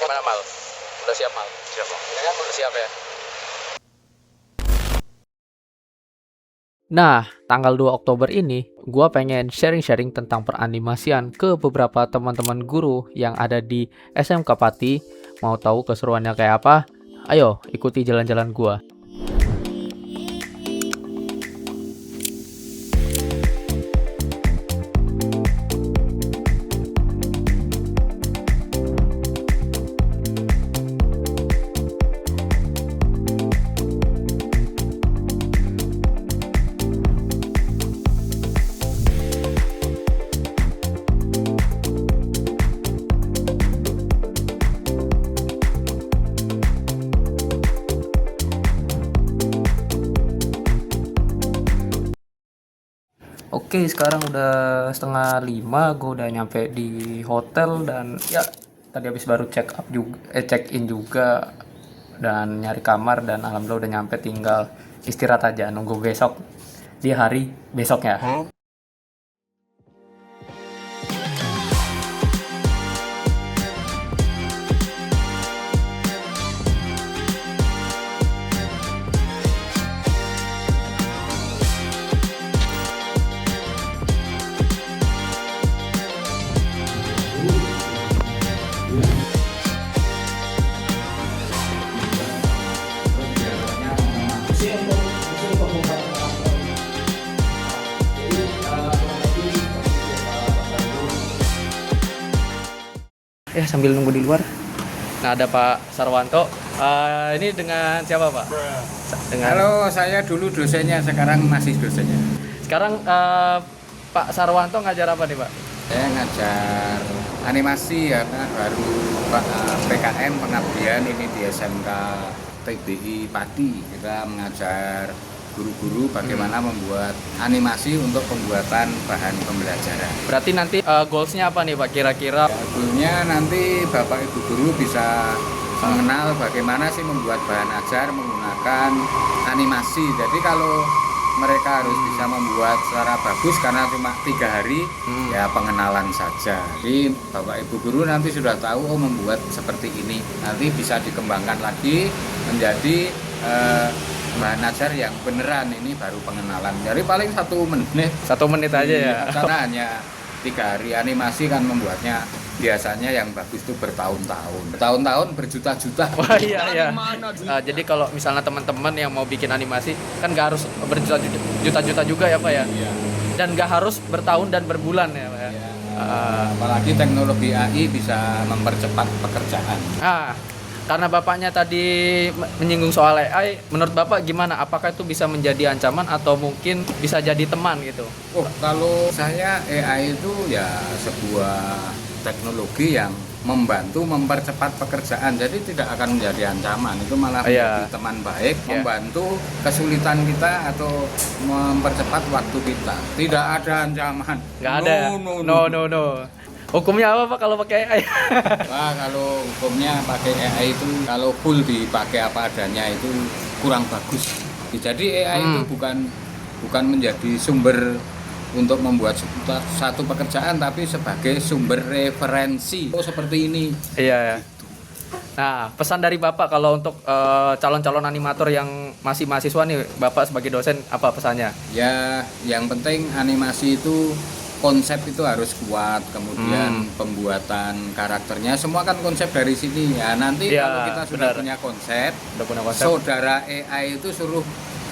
Gimana Mal? Udah siap Mal? Siap Bang. Ya kan udah siap ya? Nah, tanggal 2 Oktober ini, gua pengen sharing-sharing tentang peranimasian ke beberapa teman-teman guru yang ada di SMK Pati. Mau tahu keseruannya kayak apa? Ayo, ikuti jalan-jalan gua. Oke, sekarang udah 4:30, gue udah nyampe di hotel dan ya tadi habis baru check in juga dan nyari kamar dan alhamdulillah udah nyampe, tinggal istirahat aja nunggu besok di hari besoknya. Ya sambil nunggu di luar. Nah, ada Pak Sarwanto. Ini dengan siapa Pak? Dengan Halo, saya dulu dosennya, sekarang masih dosennya. Sekarang Pak Sarwanto ngajar apa nih Pak? Saya ngajar animasi karena baru PKN pengabdian ini di SMK TBI Pati. Kita mengajar guru-guru bagaimana membuat animasi untuk pembuatan bahan pembelajaran. Berarti nanti goalsnya apa nih Pak kira-kira? Sebelumnya nanti Bapak Ibu guru bisa mengenal bagaimana sih membuat bahan ajar menggunakan animasi. Jadi kalau mereka harus bisa membuat secara bagus karena cuma 3 hari, ya pengenalan saja. Jadi Bapak Ibu guru nanti sudah tahu membuat seperti ini. Nanti bisa dikembangkan lagi menjadi bahan ajar yang beneran. Ini baru pengenalan. Jadi paling 1 menit. 1 menit aja ya. Karena hanya 3 hari. Animasi kan membuatnya biasanya yang bagus itu bertahun-tahun berjuta-juta. Wah iya. Jadi kalau misalnya teman-teman yang mau bikin animasi kan nggak harus berjuta-juta juga ya Pak ya. Iya. Dan nggak harus bertahun dan berbulan ya Pak ya. Ya, apalagi teknologi AI bisa mempercepat pekerjaan. Karena Bapaknya tadi menyinggung soal AI, menurut Bapak gimana? Apakah itu bisa menjadi ancaman atau mungkin bisa jadi teman gitu? Oh, kalau saya AI itu ya sebuah teknologi yang membantu mempercepat pekerjaan, jadi tidak akan menjadi ancaman, itu malah menjadi teman baik, membantu kesulitan kita atau mempercepat waktu kita. Tidak ada ancaman. Nggak ada. No. Hukumnya apa Pak kalau pakai AI? Wah, kalau hukumnya pakai AI itu kalau full dipakai apa adanya itu kurang bagus. Jadi AI itu bukan menjadi sumber untuk membuat satu pekerjaan, tapi sebagai sumber referensi. Oh, seperti ini. Iya. Nah, pesan dari Bapak kalau untuk calon-calon animator yang masih mahasiswa nih, Bapak sebagai dosen apa pesannya? Ya, yang penting animasi itu konsep itu harus kuat, kemudian pembuatan karakternya semua kan konsep dari sini ya. Nanti kalau kita sudah punya konsep, saudara AI itu suruh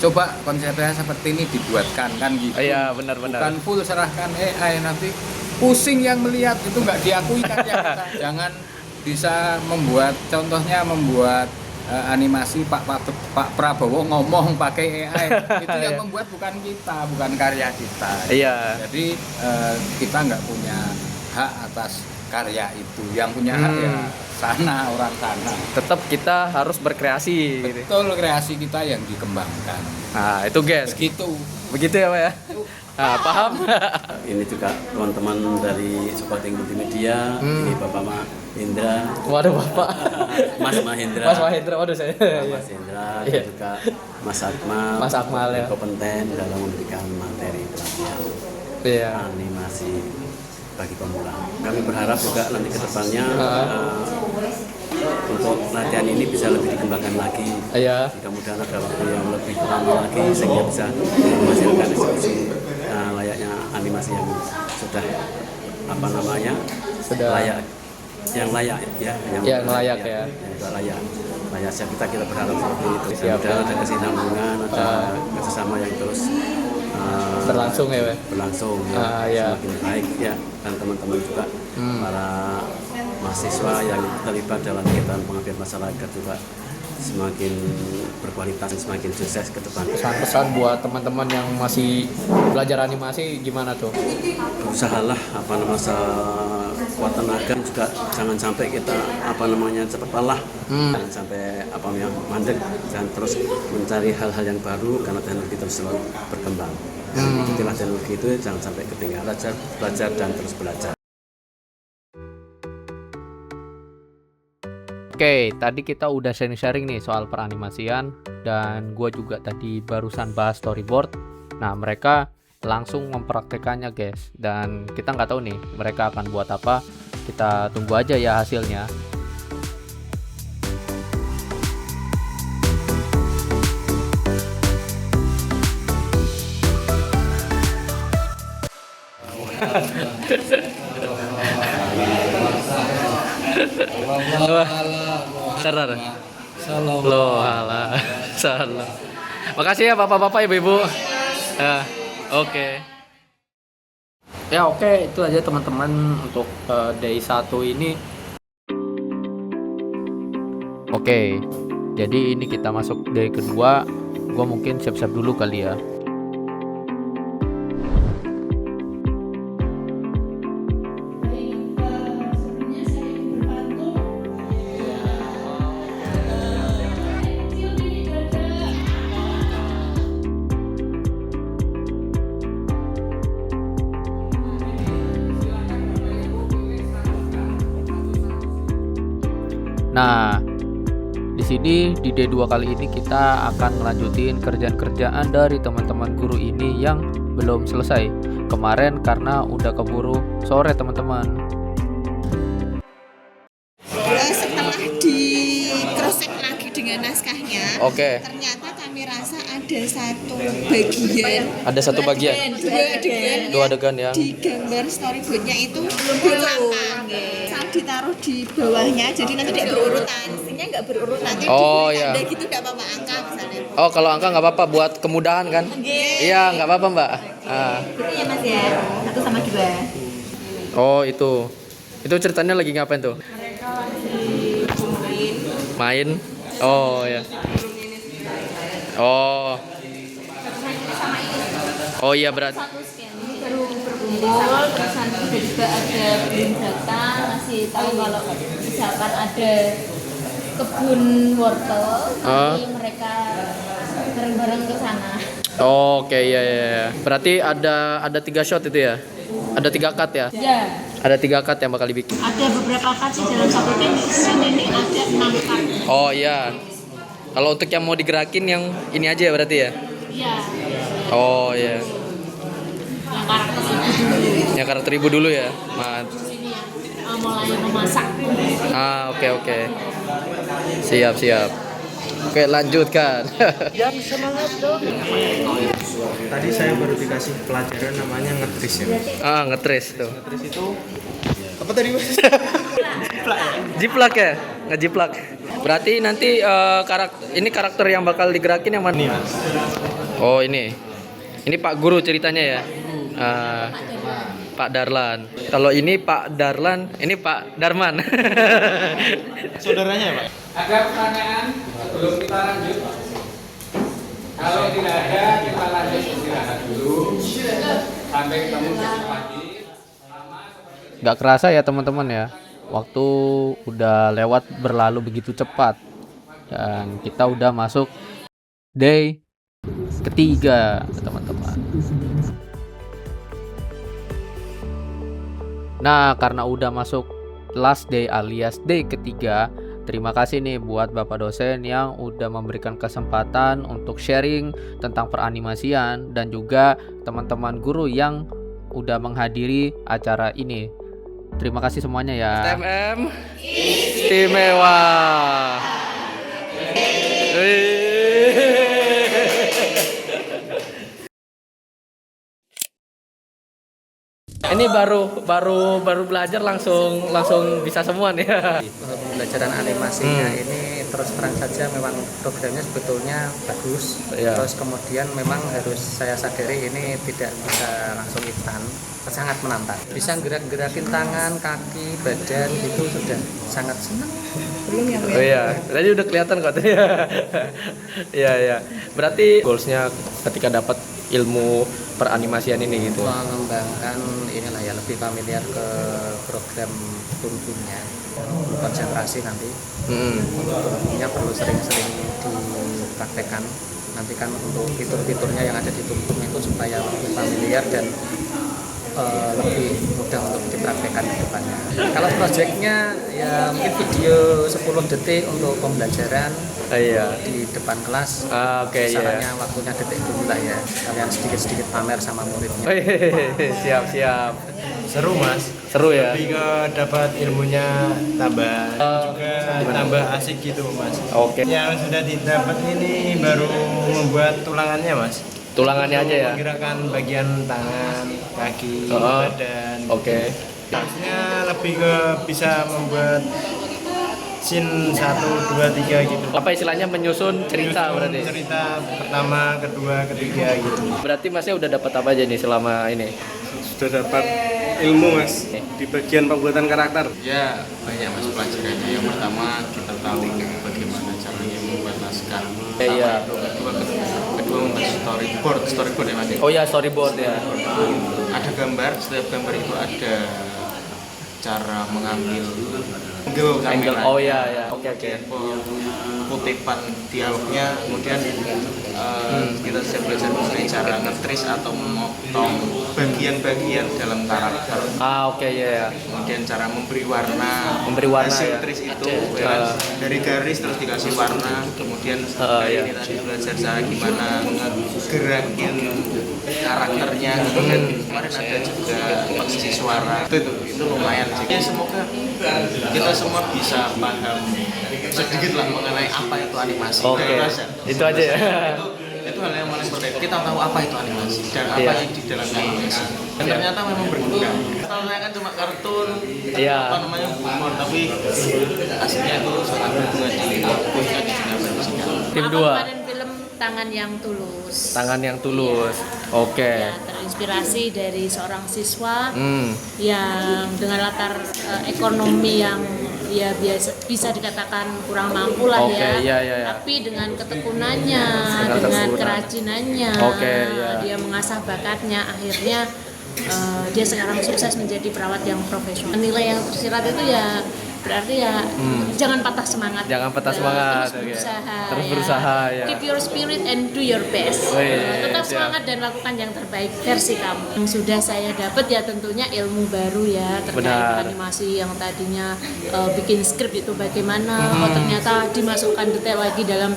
coba konsepnya seperti ini dibuatkan kan gitu. Iya, benar. Bukan full serahkan AI, nanti pusing yang melihat itu nggak diakui kan ya kita. Jangan bisa membuat, contohnya membuat animasi Pak Prabowo ngomong pakai AI, itu yang membuat bukan kita, bukan karya kita. Iya. Jadi kita nggak punya hak atas karya itu, yang punya hak ya orang sana. Tetap kita harus berkreasi. Betul, kreasi kita yang dikembangkan. Nah itu guys. Begitu ya Pak ya. Nah, paham? Ini juga teman-teman dari Supporting Multimedia, ini Bapak Mahendra. Waduh Bapak. Mas Mahendra. Waduh saya. Mas Mahendra dan juga Mas Akmal ya. Kompeten dalam memberikan materi pelatihan animasi bagi pemula. Kami berharap juga nanti ke depannya pelatihan ini bisa lebih dikembangkan lagi. Iya. Mudah-mudahan ada waktu yang lebih lama lagi sehingga bisa menghasilkan eksekusi layaknya animasi yang sudah Sudah layak, yang layak ya, yang layak ya. Yang sudah layak siap kita berharap seperti itu. Siap. Mudah-mudahan ada kesinambungan, ada kerjasama yang terus berlangsung ya, berlangsung ya. Semakin baik ya, dan teman-teman juga para mahasiswa yang terlibat dalam kegiatan pengabdian masyarakat juga semakin berkualitas dan semakin sukses ke depan. Pesan-pesan buat teman-teman yang masih belajar animasi gimana tuh? Usahalah kuat tenaga, juga jangan sampai kita cepat lelah, jangan sampai mandek, dan terus mencari hal-hal yang baru karena teknologi terus selalu berkembang. Ikutilah teknologi itu, jangan sampai ketinggalan, belajar dan terus belajar. Oke, tadi kita udah sharing-sharing nih soal peranimasian, dan gue juga tadi barusan bahas storyboard. Nah, mereka langsung mempraktekannya guys, dan kita nggak tahu nih mereka akan buat apa. Kita tunggu aja ya hasilnya. Salam. Makasih ya bapak-bapak, ibu-ibu. Oke. Ya oke, itu aja teman-teman untuk day 1 ini. Oke, jadi ini kita masuk day kedua. Gua mungkin siap-siap dulu kali ya. Nah, di sini di D2 kali ini kita akan melanjutin kerjaan-kerjaan dari teman-teman guru ini yang belum selesai kemarin karena udah keburu sore teman-teman. Setelah di cross check lagi dengan naskahnya, ternyata kami rasa ada satu bagian, dua adegan yang di gambar storyboardnya itu belum saat ditaruh di bawahnya, jadi nanti tidak berurutan, mestinya nggak berurutan, nanti ya. tanda gitu nggak apa-apa angka misalnya. Oh, kalau angka nggak apa-apa buat kemudahan kan? Iya, nggak apa-apa mbak. Gitu ya mas ya, 1 sama 2. Oh itu ceritanya lagi ngapain tuh? Mereka lagi main. Oh ya. Oh iya berat. Ini baru berkumpul, terus nanti juga ada belum datang, ngasih tahu kalau misalkan ada kebun wortel, nanti mereka bareng-bareng ke sana. Oke, iya. Berarti ada 3 shot itu ya? Ada 3 cut ya? Ya. Ada 3 cut yang bakal dibikin. Ada beberapa cut sih dalam satu scene ini ada 6 cut. Oh iya. Kalau untuk yang mau digerakin yang ini aja ya berarti ya? Iya. Oh iya. Yang karakter ibu Yang karakter ibu dulu dulu. ya? Ini mulai memasak. Oke. Siap. Oke, lanjutkan. Yang semangat dong. Tadi saya baru dikasih pelajaran namanya ngetris ya. Ngetris tuh. Ngetris itu apa tadi mas? Jiplak ya? Ngejiplak. Berarti nanti karakter yang bakal digerakin yang mana? Ini mas. Oh ini Pak Guru ceritanya ya. Pak Darlan. Kalau ini Pak Darlan, ini Pak Darman. Saudaranya ya pak? Ada pertanyaan sebelum kita lanjut? Kalau tidak ada, kita lanjut istirahat dulu. Sampai ketemu besok pagi. Gak kerasa ya teman-teman ya, waktu udah lewat berlalu begitu cepat, dan kita udah masuk day ketiga teman-teman. Nah, karena udah masuk last day alias day ketiga, terima kasih nih buat Bapak dosen yang udah memberikan kesempatan untuk sharing tentang peranimasian, dan juga teman-teman guru yang udah menghadiri acara ini. Terima kasih semuanya ya. STMM istimewa. Ini baru belajar langsung bisa semua nih. Pembelajaran animasinya ini terus terang saja memang programnya sebetulnya bagus. Iya. Terus kemudian memang harus saya sadari ini tidak bisa langsung instan, sangat menantang. Bisa gerak-gerakin tangan, kaki, badan itu sudah sangat senang. Oh iya, tadi udah kelihatan kok. Iya. Berarti goalsnya ketika dapat ilmu peranimasian ini gitu. Mengembangkan inilah ya, lebih familiar ke program tuntunnya, konsentrasi nanti. Tuntunnya perlu sering-sering dipraktekkan. Nanti kan untuk fitur-fiturnya yang ada di tuntun itu supaya lebih familiar dan lebih mudah untuk dipraktekkan ke depannya. Kalau proyeknya ya mungkin video 10 detik untuk pembelajaran Iya. di depan kelas. Oke, iya. Caranya waktunya detik dulu lah ya. Kalian sedikit-sedikit pamer sama muridnya. Siap. Seru mas, Seru ya. lebih ke dapat ilmunya tambah juga tambah asik gitu mas. Oke. Yang sudah didapat ini baru membuat tulangannya mas. Tulangannya aja ya. Menggerakkan bagian tangan, kaki, Oh. badan. Oke. Maksudnya lebih ke bisa membuat scene 1, 2, 3 gitu. Apa istilahnya menyusun cerita berarti? Cerita pertama, kedua, ketiga gitu. Berarti masnya udah dapat apa aja nih selama ini? Sudah dapat ilmu mas di bagian pembuatan karakter. Ya banyak mas pelajarannya. Yang pertama kita tahu bagaimana caranya membuat naskah. Iya. Kedua membuat storyboard ya mas. Oh ya, storyboard ya. Ada gambar, setiap gambar itu ada cara mengambil Angle. kamera. Oh ya. Oke. Kutipan dialognya, kemudian kita bisa belajar mengenai cara ngetris atau memotong bagian-bagian dalam karakter. Oke ya. Kemudian cara memberi warna ya. hasil tris itu ya kan? Dari garis terus dikasih warna, kemudian dari ini tadi belajar cara gimana ngegerakin karakternya, kemudian kemarin ada juga posisi suara itu lumayan sih ya. Semoga kita semua bisa paham sedikit lah mengenai apa itu animasi. Oke. Itu aja ya. Itu hal yang paling penting. Kita tahu apa itu animasi dan apa yang di dalam animasi. Dan ternyata memang berguna. Kalau saya kan cuma kartun, humor, tapi aslinya itu sangat berguna di khususnya di dunia pendidikan. Tim Apa 2. kemarin film Tangan yang Tulus. Tangan yang tulus. Oke. Ya, terinspirasi dari seorang siswa yang dengan latar ekonomi yang ya bisa dikatakan kurang mampu lah Oke, ya. iya. Tapi dengan ketekunannya, dengan kerajinannya, dia mengasah bakatnya, akhirnya dia sekarang sukses menjadi perawat yang profesional. Nilai yang tersirat itu ya berarti ya jangan patah semangat. Terus berusaha. Ya. Keep your spirit and do your best. Tetap semangat dan lakukan yang terbaik versi kamu. Yang sudah saya dapat ya tentunya ilmu baru ya terkait animasi yang tadinya bikin skrip itu bagaimana, ternyata dimasukkan detail lagi dalam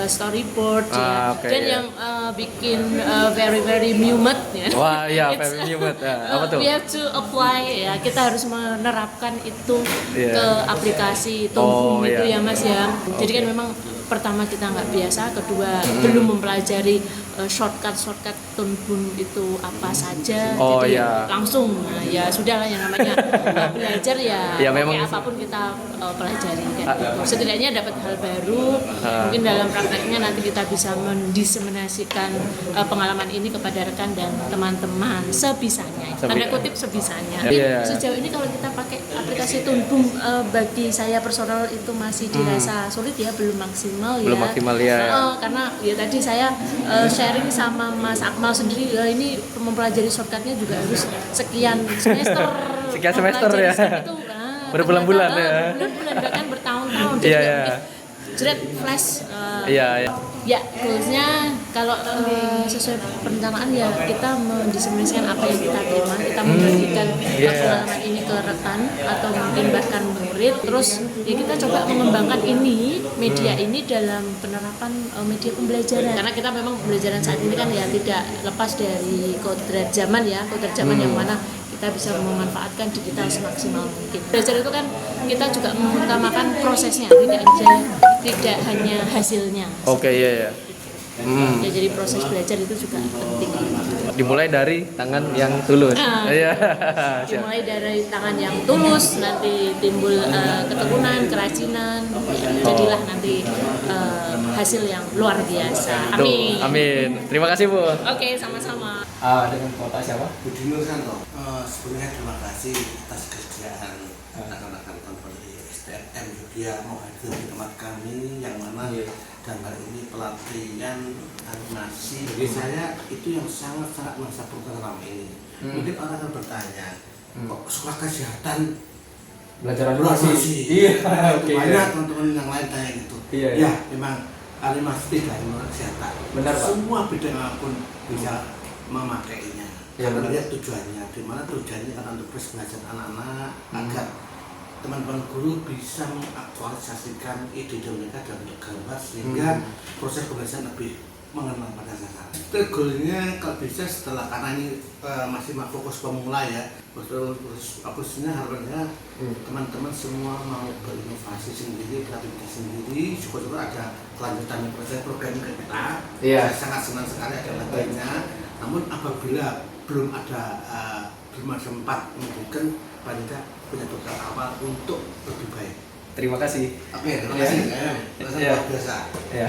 storyboard ya. Dan yang bikin very mumet ya. Wah, iya, very mumet. Apa tuh? We have to apply ya. Kita harus menerapkan itu ke aplikasi Tunbun itu ya Mas ya. Jadi kan memang pertama kita nggak biasa, kedua belum mempelajari shortcut Tunbun itu apa saja. Jadi langsung ya sudahlah yang namanya belajar ya memang apapun kita pelajari kan. Setidaknya dapat hal baru. Mungkin dalam prakteknya nanti kita bisa mendiseminasikan pengalaman ini kepada rekan dan teman-teman sebisanya. Tanda kutip sebisanya. Sejauh ini kalau kita pakai aplikasi Tunbun bagi saya personal itu masih dirasa sulit ya, belum maksimal ya. Karena ya tadi saya sharing sama Mas Akmal sendiri ya, ini mempelajari shortcutnya juga harus sekian semester. Ya. Itu, berbulan-bulan ya. Berbulan-bulan bahkan bertahun-tahun. Jadi jeret flash. Ya, goalsnya kalau sesuai perencanaan ya kita mendiseminasikan apa yang kita terima, kita membagikan pengalaman ini ke rekan atau mungkin bahkan murid. Terus ya kita coba mengembangkan media ini dalam penerapan media pembelajaran. Karena kita memang pembelajaran saat ini kan ya tidak lepas dari kodrat zaman ya, yang mana kita bisa memanfaatkan digital semaksimal mungkin. Belajar itu kan kita juga mengutamakan prosesnya, tidak hanya hasilnya. Oke, iya. Ya, jadi proses belajar itu juga penting. Dimulai dari tangan yang tulus. Iya. Siap. Dimulai dari tangan yang tulus, nanti timbul ketekunan, kerajinan, jadilah nanti hasil yang luar biasa. Amin. Tuh, amin. Terima kasih, Bu. Oke, sama-sama. Dengan Bapak siapa? Budi Nur Santo. Sebelumnya terima kasih atas kesediaan rekan-rekan konvoi STM Jogja mau hadir di tempat kami yang mana dan hari ini pelatihan animasi bagi saya itu yang sangat-sangat masa program ini. Mungkin orang akan bertanya, kok sekolah kesehatan Belajar animasi. Iya, oke. Banyak teman-teman yang lain tanya gitu. Iya. Ya, memang animasi tidak hanya kesehatan. Benar, Pak. Semua bidang apapun bisa memakainya. Ya, Karena benar. lihat tujuannya, di mana tujuannya karena untuk terus mengajar anak-anak agar teman-teman guru bisa mengaktualisasikan ide mereka dalam bentuk gambar sehingga proses pembelajaran lebih mengenal pada sasaran. Itu goalnya kalau bisa setelah karena ini masih fokus pemula ya, fokusnya harapannya teman-teman semua mau berinovasi sendiri, kreativitas sendiri, syukur-syukur ada kelanjutan proses program kita. Iya. Saya sangat senang sekali ada latihannya. Namun apabila belum sempat mungkin Panitia punya bekal awal untuk lebih baik. Terima kasih. Oke, terima kasih. Luar biasa. Iya.